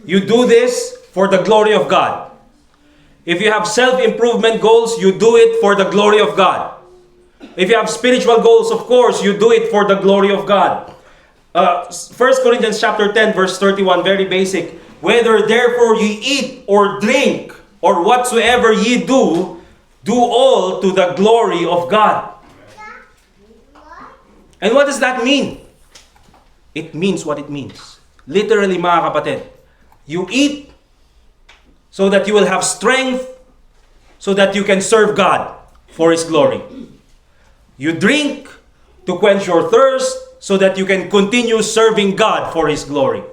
you do this for the glory of God. If you have self-improvement goals, you do it for the glory of God. If you have spiritual goals, of course, you do it for the glory of God. 1 Corinthians chapter 10, verse 31, very basic. Whether therefore ye eat or drink, or whatsoever ye do all to the glory of God. And what does that mean? It means what it means. Literally, mga kapatid, you eat so that you will have strength, so that you can serve God for His glory. You drink to quench your thirst, so that you can continue serving God for His glory.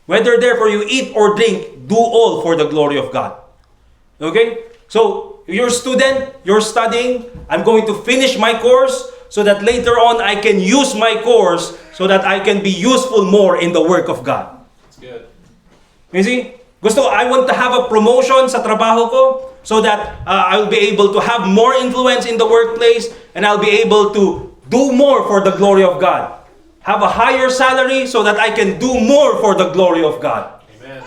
Whether therefore you eat or drink, do all for the glory of God. Okay? So, you're a student, you're studying, I'm going to finish my course, so that later on I can use my course, so that I can be useful more in the work of God. That's good. You see? I want to have a promotion sa trabaho ko so that I'll be able to have more influence in the workplace and I'll be able to do more for the glory of God. Have a higher salary so that I can do more for the glory of God. Amen.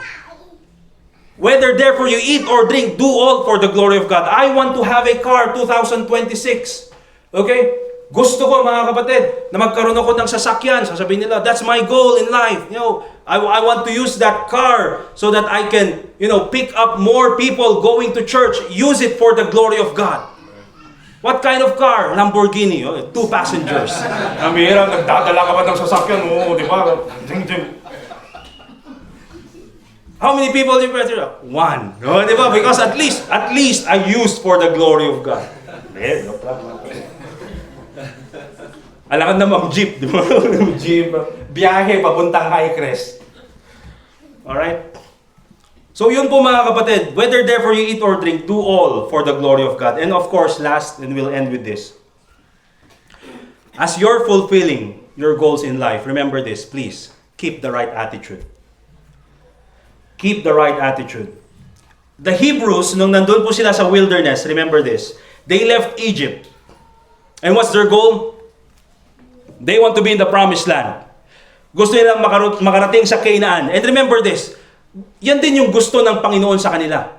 Whether therefore you eat or drink, do all for the glory of God. I want to have a car 2026. Okay? Gusto ko, mga kapatid, na magkaroon ako ng sasakyan. Sasabihin nila, that's my goal in life. I want to use that car so that I can, pick up more people going to church. Use it for the glory of God. What kind of car? Lamborghini. 2 passengers. Ang hirap, nagdadala ka ba ng sasakyan? Oo, di ba? How many people in Brazil? 1. No, di ba? Because at least I used for the glory of God. No problem. Alakad namang jeep, di ba? Jeep, biyahe papuntang Highcrest. Alright? So yun po mga kapatid, whether therefore you eat or drink, do all for the glory of God. And of course, last, and we'll end with this. As you're fulfilling your goals in life, remember this, please, keep the right attitude. Keep the right attitude. The Hebrews, nung nandun po sila sa wilderness, remember this, they left Egypt. And what's their goal? They want to be in the promised land. Gusto nilang makarating sa Canaan. And remember this, yan din yung gusto ng Panginoon sa kanila.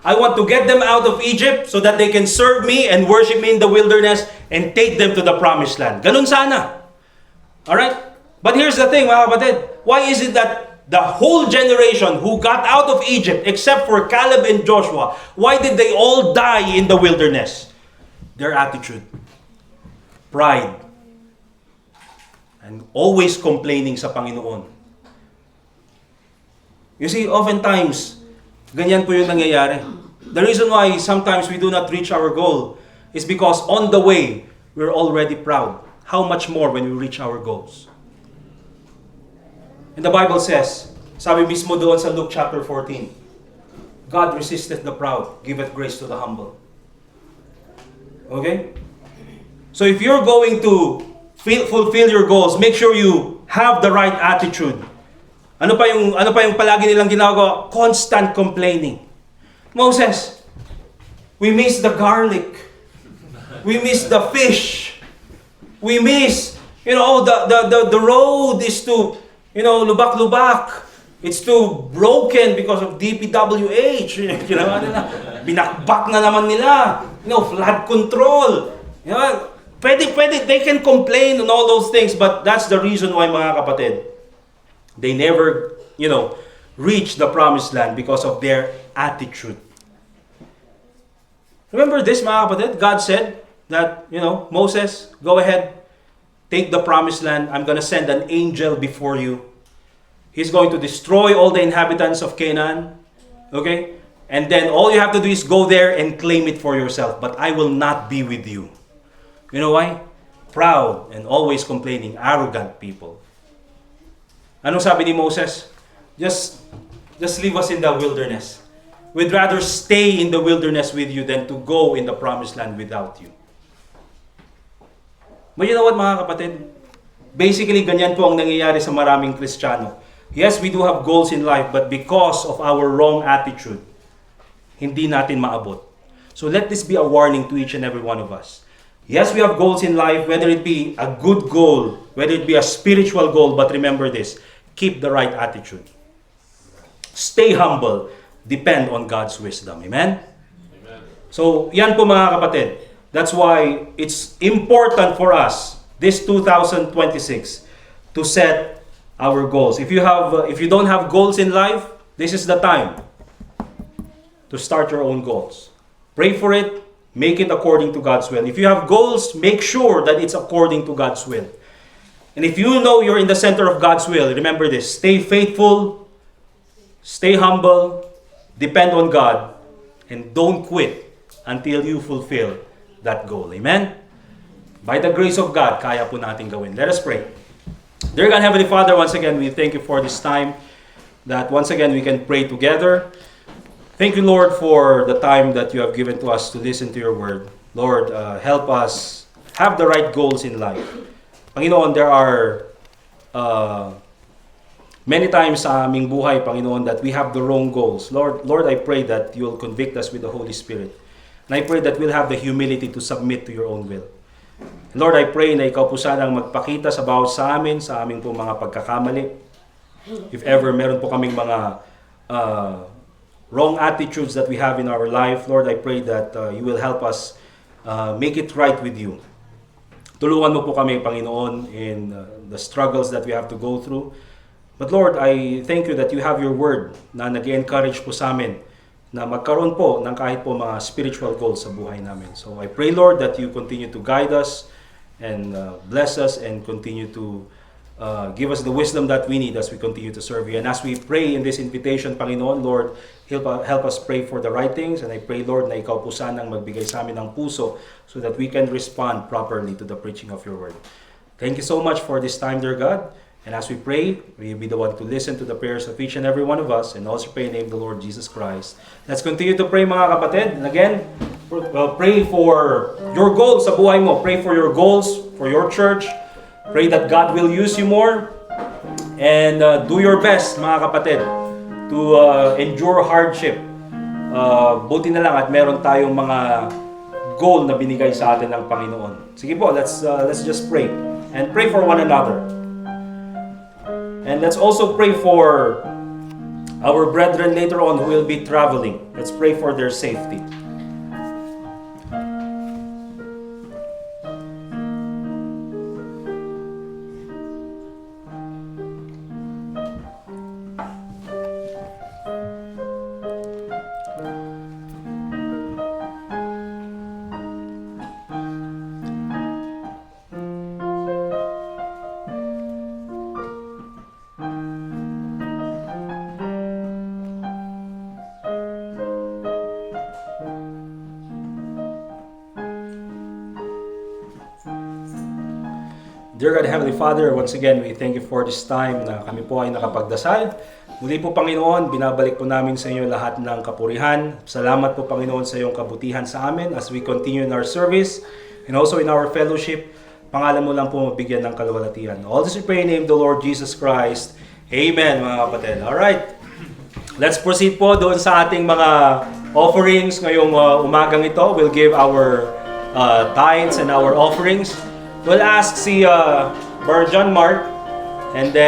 I want to get them out of Egypt so that they can serve me and worship me in the wilderness and take them to the promised land. Ganun sana. Alright? But here's the thing, mga kapatid. Why is it that the whole generation who got out of Egypt, except for Caleb and Joshua, why did they all die in the wilderness? Their attitude. Pride. And always complaining sa Panginoon. You see, oftentimes, ganyan po yung nangyayari. The reason why sometimes we do not reach our goal is because on the way, we're already proud. How much more when we reach our goals? And the Bible says, sabi mismo doon sa Luke chapter 14, God resisteth the proud, giveth grace to the humble. Okay? So if you're going to fulfill your goals, make sure you have the right attitude. Ano pa yung palagi nilang ginagawa? Constant complaining. Moses, we miss the garlic. We miss the fish. We miss, the road is too, lubak-lubak. It's too broken because of DPWH. Binakbak na naman nila. Flood control. Pwede, they can complain on all those things, but that's the reason why, mga kapatid, they never, reach the promised land because of their attitude. Remember this, mga kapatid? God said that, Moses, go ahead, take the promised land. I'm going to send an angel before you. He's going to destroy all the inhabitants of Canaan. Okay? And then all you have to do is go there and claim it for yourself. But I will not be with you. You know why? Proud and always complaining, arrogant people. Anong sabi ni Moses? Just leave us in the wilderness. We'd rather stay in the wilderness with you than to go in the promised land without you. But you know what, mga kapatid? Basically, ganyan po ang nangyayari sa maraming Kristiyano. Yes, we do have goals in life, but because of our wrong attitude, hindi natin maabot. So let this be a warning to each and every one of us. Yes, we have goals in life, whether it be a good goal, whether it be a spiritual goal, but remember this, keep the right attitude. Stay humble. Depend on God's wisdom. Amen? Amen. So, yan po mga kapatid. That's why it's important for us, this 2026, to set our goals. If you don't have goals in life, this is the time to start your own goals. Pray for it. Make it according to God's will. If you have goals, make sure that it's according to God's will. And if you know you're in the center of God's will, remember this. Stay faithful, stay humble, depend on God, and don't quit until you fulfill that goal. Amen? By the grace of God, kaya po natin gawin. Let us pray. Dear God, Heavenly Father, once again, we thank you for this time that once again we can pray together. Thank you, Lord, for the time that you have given to us to listen to your word. Lord, help us have the right goals in life. Panginoon, there are many times sa aming buhay, Panginoon, that we have the wrong goals. Lord, I pray that you'll convict us with the Holy Spirit. And I pray that we'll have the humility to submit to your own will. And Lord, I pray na ikaw po sanang magpakita sa bawat sa aming po mga pagkakamali. If ever meron po kaming mga wrong attitudes that we have in our life, Lord, I pray that you will help us make it right with you. Tulungan mo po kami, Panginoon, in the struggles that we have to go through. But Lord, I thank you that you have your word na nag-encourage po sa amin na magkaroon po ng kahit po mga spiritual goals sa buhay namin. So I pray, Lord, that you continue to guide us and bless us and continue to give us the wisdom that we need as we continue to serve you. And as we pray in this invitation, Panginoon, Lord, help us pray for the right things. And I pray, Lord, na ikaw po sanang magbigay sa amin ng puso so that we can respond properly to the preaching of your word. Thank you so much for this time, dear God. And as we pray, may you be the one to listen to the prayers of each and every one of us, and also pray in the name of the Lord Jesus Christ. Let's continue to pray, mga kapatid. And again, pray for your goals sa buhay mo. Pray for your goals, for your church. Pray that God will use you more. And do your best, mga kapatid, to endure hardship. Buti na lang at meron tayong mga goal na binigay sa atin ng Panginoon. Sige po, let's just pray. And pray for one another. And let's also pray for our brethren later on who will be traveling. Let's pray for their safety. Dear God, Heavenly Father, once again, we thank you for this time na kami po ay nakapagdasal. Muli po, Panginoon, binabalik po namin sa inyo lahat ng kapurihan. Salamat po, Panginoon, sa iyong kabutihan sa amin as we continue in our service and also in our fellowship. Pangalan mo lang po mabigyan ng kalwalatian. All this we pray in the name of the Lord Jesus Christ. Amen, mga kapatid. Alright, let's proceed po doon sa ating mga offerings ngayong umagang ito. We'll give our tithes and our offerings. We'll ask si Brother John Mark, and then